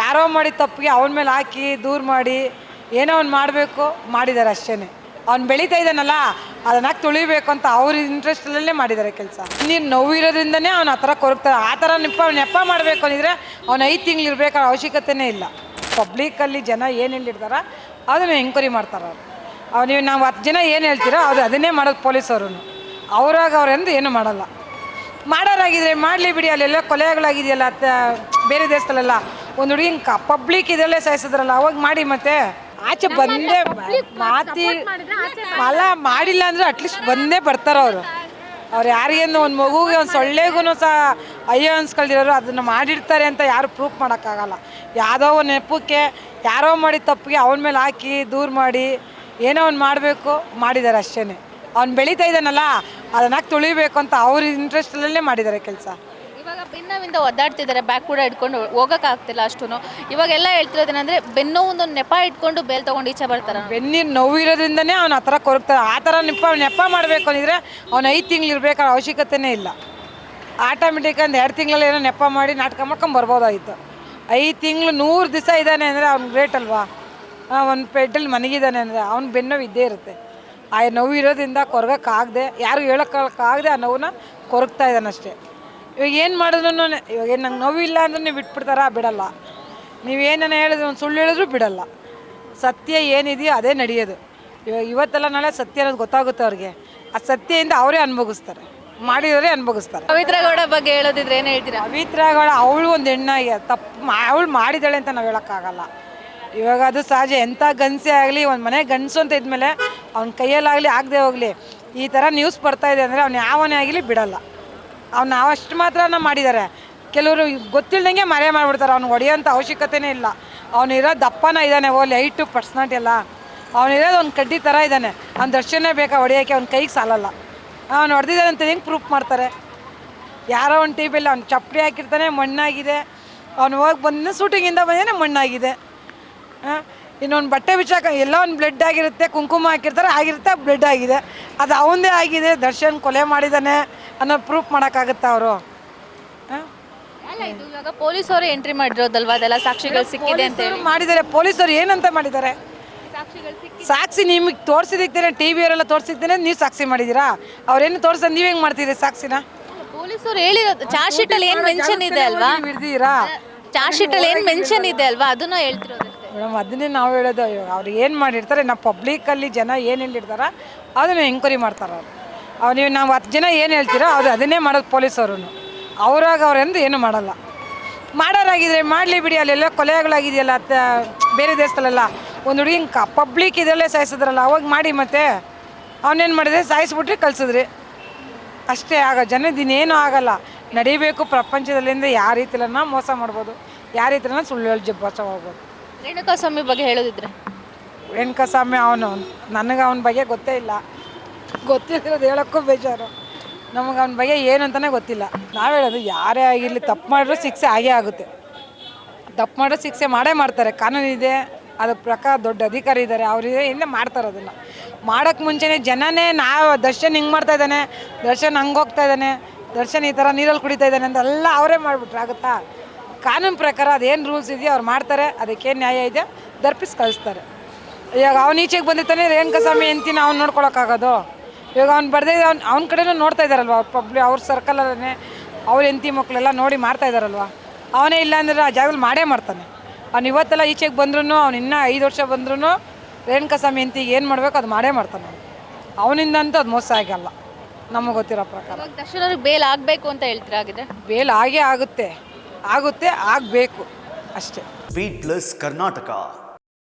ಯಾರೋ ಮಾಡಿದ ತಪ್ಪಿಗೆ ಅವನ ಮೇಲೆ ಹಾಕಿ ದೂರ ಮಾಡಿ ಏನೋ ಒಂದು ಮಾಡಬೇಕು ಮಾಡಿದ್ದಾರೆ ಅಷ್ಟೇ. ಅವ್ನು ಬೆಳೀತಾ ಇದ್ದಾನಲ್ಲ ಅದನ್ನ ತುಳಿಬೇಕು ಅಂತ ಅವ್ರ ಇಂಟ್ರೆಸ್ಟಲ್ಲೇ ಮಾಡಿದ್ದಾರೆ ಕೆಲಸ. ನೀನು ನೋವಿರೋದ್ರಿಂದನೇ ಅವ್ನು ಆ ಥರ ಕೊರಗ್ತಾರೆ. ಆ ಥರ ನೆಪ ಮಾಡಬೇಕು ಅಂದಿದ್ರೆ ಅವ್ನು 5 ತಿಂಗಳು ಇರಬೇಕಾದ ಅವಶ್ಯಕತೆಯೇ ಇಲ್ಲ. ಪಬ್ಲಿಕ್ಕಲ್ಲಿ ಜನ ಏನು ಹೇಳಿರ್ತಾರ ಅದನ್ನು ಎಂಕ್ವೈರಿ ಮಾಡ್ತಾರೆ ಅವ್ರು. ನೀವು ನಾವು 10 ಜನ ಏನು ಹೇಳ್ತೀರೋ ಅದನ್ನೇ ಮಾಡೋದು ಪೊಲೀಸವರು. ಅವ್ರೆಂದು ಏನು ಮಾಡಲ್ಲ. ಮಾಡೋರಾಗಿದ್ರೆ ಮಾಡಲಿ ಬಿಡಿ. ಅಲ್ಲೆಲ್ಲ ಕೊಲೆಗಳಾಗಿದೆಯಲ್ಲ ಬೇರೆ ದೇಶದಲ್ಲೆಲ್ಲ ಒಂದು ಹುಡುಗಿನ ಪಬ್ಲಿಕ್ ಇದರಲ್ಲೇ ಸಾಯಿಸಿದ್ರಲ್ಲ, ಅವಾಗ ಮಾಡಿ ಮತ್ತೆ ಆಚೆ ಬಂದೇ ಅಲ್ಲ ಮಾಡಿಲ್ಲ ಅಂದರೆ ಅಟ್ಲೀಸ್ಟ್ ಬಂದೇ ಬರ್ತಾರೆ ಅವರು. ಅವ್ರು ಯಾರಿಗೇನು ಒಂದು ಮಗುಗೆ ಒಂದು ಸೊಳ್ಳೆಗೂ ಸಹ ಅಯ್ಯೋ ಅನ್ಸ್ಕೊಳ್ದಿರೋರು ಅದನ್ನು ಮಾಡಿರ್ತಾರೆ ಅಂತ ಯಾರು ಪ್ರೂಫ್ ಮಾಡೋಕ್ಕಾಗಲ್ಲ. ಯಾವುದೋ ಒಂದು ನೆಪಕ್ಕೆ ಯಾರೋ ಮಾಡಿದ ತಪ್ಪಿಗೆ ಅವನ ಮೇಲೆ ಹಾಕಿ ದೂರ ಮಾಡಿ ಏನೋ ಒಂದು ಮಾಡಬೇಕು ಮಾಡಿದ್ದಾರೆ ಅಷ್ಟೇ. ಅವ್ನು ಬೆಳೀತಾ ಇದ್ದಾನಲ್ಲ ಅದನ್ನ ತುಳಿಬೇಕು ಅಂತ ಅವ್ರ ಇಂಟ್ರೆಸ್ಟಲ್ಲೇ ಮಾಡಿದ್ದಾರೆ ಕೆಲಸ. ಇವಾಗ ಬೆನ್ನವಿಂದ ಒದ್ದಾಡ್ತಿದ್ದಾರೆ, ಬ್ಯಾಕ್ ಕೂಡ ಇಟ್ಕೊಂಡು ಹೋಗೋಕ್ಕಾಗ್ತಿಲ್ಲ ಅಷ್ಟು. ಇವಾಗೆಲ್ಲ ಹೇಳ್ತಿರೋದೇನೆಂದರೆ ಬೆನ್ನೋವೊಂದು ನೆಪ ಇಟ್ಕೊಂಡು ಬೇಲ್ ತೊಗೊಂಡು ಈಚೆ ಬರ್ತಾರೆ. ಬೆನ್ನಿನ ನೋವಿರೋದ್ರಿಂದನೇ ಅವ್ನು ಆ ಥರ ಕೊರಗ್ತಾರೆ. ಆ ಥರ ನೆಪ ಮಾಡಬೇಕು ಅಂದಿದ್ರೆ ಅವ್ನು 5 ತಿಂಗಳು ಇರಬೇಕಾದ ಅವಶ್ಯಕತೆಯೇ ಇಲ್ಲ. ಆಟೋಮೆಟಿಕ್ ಒಂದು 2 ತಿಂಗಳಲ್ಲಿ ಏನೋ ನೆಪ ಮಾಡಿ ನಾಟಕ ಮಾಡ್ಕೊಂಡು ಬರ್ಬೋದಾಗಿತ್ತು. 5 ತಿಂಗಳು 100 ದಿವಸ ಇದ್ದಾನೆ ಅಂದರೆ ಅವ್ನು ಗ್ರೇಟ್ ಅಲ್ವಾ. ಒಂದು ಪೆಡ್ಡಲ್ಲಿ ಮನಗಿದ್ದಾನೆ ಅಂದರೆ ಅವ್ನು ಬೆನ್ನೋವು ಇದ್ದೇ ಇರುತ್ತೆ. ಆ ನೋವು ಇರೋದ್ರಿಂದ ಕೊರಗೋಕ್ಕಾಗದೆ ಯಾರು ಹೇಳೋಕ್ಕಾಗದೆ ಆ ನೋವನ್ನ ಕೊರಗ್ತಾ ಇದ್ದಾನೆ ಅಷ್ಟೇ. ಇವಾಗ ಏನು ಮಾಡಿದ್ರು ಇವಾಗ ಏನು ನಂಗೆ ನೋವಿಲ್ಲ ಅಂದ್ರೆ ನೀವು ಬಿಟ್ಬಿಡ್ತಾರ? ಬಿಡಲ್ಲ. ನೀವೇನ ಹೇಳಿದ್ರು ಒಂದು ಸುಳ್ಳು ಹೇಳಿದ್ರು ಬಿಡಲ್ಲ. ಸತ್ಯ ಏನಿದೆಯೋ ಅದೇ ನಡೆಯೋದು. ಇವತ್ತೆಲ್ಲ ನಾಳೆ ಸತ್ಯ ಅನ್ನೋದು ಗೊತ್ತಾಗುತ್ತೆ ಅವ್ರಿಗೆ. ಆ ಸತ್ಯದಿಂದ ಅವರೇ ಅನುಭವಿಸ್ತಾರೆ, ಮಾಡಿದವರೇ ಅನುಭವಿಸ್ತಾರೆ. ಪವಿತ್ರ ಗೌಡ ಬಗ್ಗೆ ಹೇಳೋದಿದ್ರೆ ಏನು ಹೇಳ್ತೀರಾ? ಪವಿತ್ರ ಗೌಡ ಅವಳು ಒಂದು ಹೆಣ್ಣಾಗಿ ಅವಳು ಮಾಡಿದಾಳೆ ಅಂತ ನಾವು ಹೇಳೋಕ್ಕಾಗಲ್ಲ. ಇವಾಗ ಅದು ಸಹಜ. ಎಂಥ ಗಂಡಸೇ ಆಗಲಿ, ಒಂದು ಮನೆ ಗಂಡಸು ಅಂತ ಇದ್ಮೇಲೆ ಅವ್ನ ಕೈಯಲ್ಲಾಗಲಿ ಆಗದೆ ಹೋಗಲಿ ಈ ಥರ ನ್ಯೂಸ್ ಬರ್ತಾಯಿದೆ ಅಂದರೆ ಅವ್ನು ಯಾವನೇ ಆಗಲಿ ಬಿಡಲ್ಲ. ಅವ್ನು ಅಷ್ಟು ಮಾತ್ರ ಮಾಡಿದ್ದಾರೆ. ಕೆಲವರು ಗೊತ್ತಿಲ್ದಂಗೆ ಮರೆ ಮಾಡಿಬಿಡ್ತಾರೆ. ಅವ್ನು ಹೊಡೆಯೋಂಥ ಅವಶ್ಯಕತೆಯೇ ಇಲ್ಲ. ಅವನಿರೋ ದಪ್ಪನ ಇದ್ದಾನೆ, ಓಲಿ ಹೈಟು ಪರ್ಸ್ನಾಲಿಟಿ ಎಲ್ಲ. ಅವನಿರೋದು ಒಂದು ಕಡ್ಡಿ ಥರ ಇದ್ದಾನೆ. ಅವ್ನ ದರ್ಶನ ಬೇಕಾ ಹೊಡೆಯೋಕ್ಕೆ, ಅವ್ನ ಕೈಗೆ ಸಾಲಲ್ಲ. ಅವ್ನು ಹೊಡೆದಿದ್ದಾನೆ ಅಂತ ಹೆಂಗೆ ಪ್ರೂಫ್ ಮಾಡ್ತಾರೆ? ಯಾರೋ ಒಂದು ಟಿವಿಯಲ್ಲಿ ಅವ್ನು ಚಪ್ಪಲಿ ಹಾಕಿರ್ತಾನೆ, ಮಣ್ಣಾಗಿದೆ. ಅವ್ನು ಹೋಗಿ ಬಂದ ಶೂಟಿಂಗಿಂದ ಬಂದೇನೆ ಮಣ್ಣಾಗಿದೆ. ಇನ್ನೊಂದು ಬಟ್ಟೆ ಬಿಚ್ಚಾಕ ಎಲ್ಲ ಒಂದು ಬ್ಲಡ್ ಆಗಿರುತ್ತೆ, ಕುಂಕುಮ ಹಾಕಿರ್ತಾರೆ, ಆಗಿರುತ್ತೆ ಬ್ಲಡ್ ಆಗಿದೆ. ಅದು ಅವನದೇ ಆಗಿದೆ. ದರ್ಶನ್ ಕೊಲೆ ಮಾಡಿದ್ದಾನೆ ಅನ್ನೋ ಪ್ರೂಫ್ ಮಾಡೋಕ್ಕಾಗುತ್ತಾ ಅವರು? ಇವಾಗ ಪೊಲೀಸರು ಎಂಟ್ರಿ ಮಾಡಿರೋದಲ್ವಾ, ಅದೆಲ್ಲ ಸಾಕ್ಷಿಗಳು ಸಿಕ್ಕಿದೆ ಅಂತ ಹೇಳಿ ಮಾಡಿದ್ದಾರೆ. ಪೊಲೀಸರು ಏನಂತ ಮಾಡಿದ್ದಾರೆ? ಸಾಕ್ಷಿ ನಿಮಗೆ ತೋರಿಸಿದಿಕ್ತೇನೆ, ಟಿವಿಯವರೆಲ್ಲ ತೋರಿಸಿದ್ದೇನೆ, ನೀವು ಸಾಕ್ಷಿ ಮಾಡಿದ್ದೀರಾ? ಅವ್ರೇನು ತೋರಿಸ ನೀವು ಹೆಂಗೆ ಮಾಡ್ತೀರಿ ಸಾಕ್ಷಿನ? ಪೊಲೀಸರು ಹೇಳಿರೋದು ಚಾರ್ಜ್ ಶೀಟಲ್ಲಿ ಏನು ಮೆನ್ಷನ್ ಇದೆ ಅಲ್ವಾ? ಹಿಡ್ದಿರಾ? ಚಾರ್ಜ್ ಶೀಟಲ್ಲಿ ಏನು ಮೆನ್ಷನ್ ಇದೆ ಅಲ್ವಾ, ಅದನ್ನ ಹೇಳ್ತಿರೋದು ಮೇಡಮ್. ಅದನ್ನೇ ನಾವು ಹೇಳೋದು. ಇವಾಗ ಅವ್ರು ಏನು ಮಾಡಿರ್ತಾರೆ, ನಾವು ಪಬ್ಲಿಕ್ಕಲ್ಲಿ ಜನ ಏನು ಹೇಳಿರ್ತಾರ ಅದನ್ನು ಎಂಕ್ವೈರಿ ಮಾಡ್ತಾರೆ ನೀವು ನಾವು 10 ಜನ ಏನು ಹೇಳ್ತೀರೋ ಅದನ್ನೇ ಮಾಡೋದು ಪೊಲೀಸವರು. ಅವ್ರೆಂದು ಏನು ಮಾಡಲ್ಲ. ಮಾಡೋರಾಗಿದ್ರೆ ಮಾಡಲಿ ಬಿಡಿ. ಅಲ್ಲೆಲ್ಲ ಕೊಲೆಗಳಾಗಿದೆಯಲ್ಲ ಬೇರೆ ದೇಶದಲ್ಲೆಲ್ಲ ಒಂದು ಹುಡುಗಿನ ಪಬ್ಲಿಕ್ ಇದರಲ್ಲೇ ಸಾಯಿಸಿದ್ರಲ್ಲ, ಅವಾಗ ಮಾಡಿ ಮತ್ತೆ ಅವನೇನು ಮಾಡಿದ್ರೆ ಸಾಯಿಸ್ಬಿಟ್ರಿ ಕಳ್ಸಿದ್ರಿ ಅಷ್ಟೇ. ಜನದಿನೇನೂ ಆಗಲ್ಲ. ನಡಿಬೇಕು ಪ್ರಪಂಚದಲ್ಲಿ ಅಂದರೆ ಯಾವ ರೀತಿಲನ್ನ ಮೋಸ ಮಾಡ್ಬೋದು, ಯಾವ ರೀತಿಲನ್ನ ಸುಳ್ಳು ಹೇಳಿ ಮೋಸ ಹೋಗ್ಬೋದು. ರೇಣುಕಾಸ್ವಾಮಿ ಬಗ್ಗೆ ಹೇಳೋದಿದ್ರೆ? ರೇಣುಕಾಸ್ವಾಮಿ ನನಗೆ ಅವನ ಬಗ್ಗೆ ಗೊತ್ತೇ ಇಲ್ಲ. ಗೊತ್ತಿರೋದು ಹೇಳೋಕ್ಕೂ ಬೇಜಾರು. ನಮಗೆ ಅವನ ಬಗ್ಗೆ ಏನು ಅಂತಲೇ ಗೊತ್ತಿಲ್ಲ. ನಾವು ಹೇಳೋದು ಯಾರೇ ಆಗಿರಲಿ ತಪ್ಪು ಮಾಡಿದ್ರು ಶಿಕ್ಷೆ ಆಗೇ ಆಗುತ್ತೆ. ತಪ್ಪು ಮಾಡಿದ್ರು ಶಿಕ್ಷೆ ಮಾಡೇ ಮಾಡ್ತಾರೆ. ಕಾನೂನಿದೆ, ಅದ್ರ ಪ್ರಕಾರ ದೊಡ್ಡ ಅಧಿಕಾರಿ ಇದ್ದಾರೆ, ಅವರಿದೆ ಇಂದ ಮಾಡ್ತಾರೆ. ಅದನ್ನು ಮಾಡೋಕ್ಕೆ ಮುಂಚೆನೇ ಜನನೇ ನಾವು ದರ್ಶನ್ ಹಿಂಗೆ ಮಾಡ್ತಾ ಇದ್ದಾನೆ, ದರ್ಶನ್ ಹಂಗೆ ಹೋಗ್ತಾ ಇದ್ದಾನೆ, ದರ್ಶನ್ ಈ ಥರ ನೀರಲ್ಲಿ ಕುಡಿತಾ ಇದ್ದಾನೆ ಅಂತ ಎಲ್ಲ ಅವರೇ ಮಾಡಿಬಿಟ್ರೆ ಆಗುತ್ತಾ? ಕಾನೂನು ಪ್ರಕಾರ ಅದೇನು ರೂಲ್ಸ್ ಇದೆಯೋ ಅವ್ರು ಮಾಡ್ತಾರೆ. ಅದಕ್ಕೇನು ನ್ಯಾಯ ಇದೆ ದರ್ಪಿಸಿ ಕಳಿಸ್ತಾರೆ. ಇವಾಗ ಅವ್ನು ಈಚೆಗೆ ಬಂದಿರ್ತಾನೆ, ರೇಣುಕಾಸ್ವಾಮಿ ಎಂತಿನ ಅವ್ನು ನೋಡ್ಕೊಳಕ್ಕಾಗೋದು? ಇವಾಗ ಅವ್ನು ಬರ್ದೇ ಅವ್ನ ಕಡೆನೂ ನೋಡ್ತಾ ಇದ್ದಾರಲ್ವ ಅವ್ರ ಸರ್ಕಲಲ್ಲೇ ಅವ್ರ ಹೆಂಡತಿ ಮಕ್ಕಳೆಲ್ಲ ನೋಡಿ ಮಾಡ್ತಾ ಇದ್ದಾರಲ್ವ. ಅವನೇ ಇಲ್ಲ ಅಂದರೆ ಆ ಜಾಗದಲ್ಲಿ ಮಾಡೇ ಮಾಡ್ತಾನೆ. ಅವ್ನು ಇವತ್ತೆಲ್ಲ ಈಚೆಗೆ ಬಂದ್ರೂ, ಅವ್ನು ಇನ್ನೂ 5 ವರ್ಷ ಬಂದ್ರೂ ರೇಣುಕಾಸ್ವಾಮಿ ಹೆಂಡತಿಗೆ ಏನು ಮಾಡಬೇಕು ಅದು ಮಾಡೇ ಮಾಡ್ತಾನೆ. ಅವನಿಂದ ಅಂತೂ ಅದು ಮೋಸ ಆಗಲ್ಲ ನಮಗೆ ಗೊತ್ತಿರೋ ಪ್ರಕಾರ. ದರ್ಶನ್ ಅವ್ರಿಗೆ ಬೇಲ್ ಆಗಬೇಕು ಅಂತ ಹೇಳ್ತೀರಾ? ಆಗಿದ್ರೆ ಬೇಲ್ ಆಗೇ ಆಗುತ್ತೆ, ಆಗಬೇಕು ಅಷ್ಟೇ. Beat plus Karnataka.